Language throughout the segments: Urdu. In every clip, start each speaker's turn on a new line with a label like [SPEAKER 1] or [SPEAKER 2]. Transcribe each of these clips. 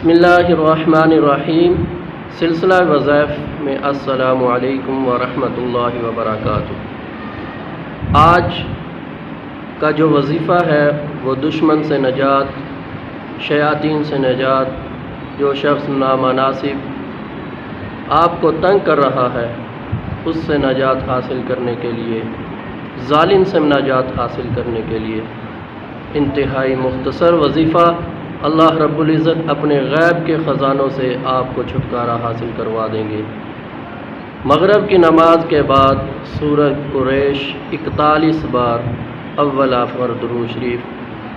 [SPEAKER 1] بسم اللہ الرحمن الرحیم۔ سلسلہ وظائف میں السلام علیکم ورحمۃ اللہ وبرکاتہ۔ آج کا جو وظیفہ ہے وہ دشمن سے نجات، شیاطین سے نجات۔ جو شخص نامناسب آپ کو تنگ کر رہا ہے اس سے نجات حاصل کرنے کے لیے، ظالم سے نجات حاصل کرنے کے لیے انتہائی مختصر وظیفہ اللہ رب العزت اپنے غیب کے خزانوں سے آپ کو چھٹکارا حاصل کروا دیں گے۔ مغرب کی نماز کے بعد سورۃ قریش 41 بار اول آخر درود شریف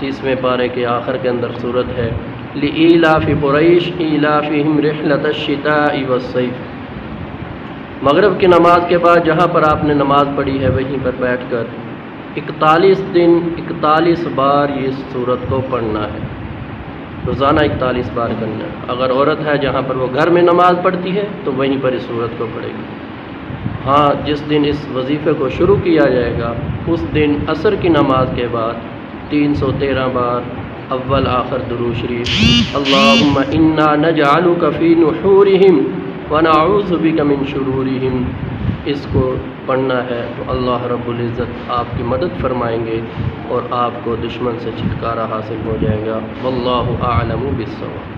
[SPEAKER 1] 30ویں پارے کے آخر کے اندر صورت ہے لإیلاف قریش ایلافہم رحلۃ الشتاء والصیف۔ مغرب کی نماز کے بعد جہاں پر آپ نے نماز پڑھی ہے وہیں پر بیٹھ کر 41 دن 41 بار یہ صورت کو پڑھنا ہے، روزانہ 41 بار کرنا ہے۔ اگر عورت ہے جہاں پر وہ گھر میں نماز پڑھتی ہے تو وہیں پر اس صورت کو پڑھے گی۔ ہاں، جس دن اس وظیفے کو شروع کیا جائے گا اس دن عصر کی نماز کے بعد 313 بار اول آخر درود شریف اللہم انا نجعلک فی نحورہم ونعوذ بک من شرورہم اس کو پڑھنا ہے تو اللہ رب العزت آپ کی مدد فرمائیں گے اور آپ کو دشمن سے چھٹکارا حاصل ہو جائے گا۔ واللہ اعلم بالصواب۔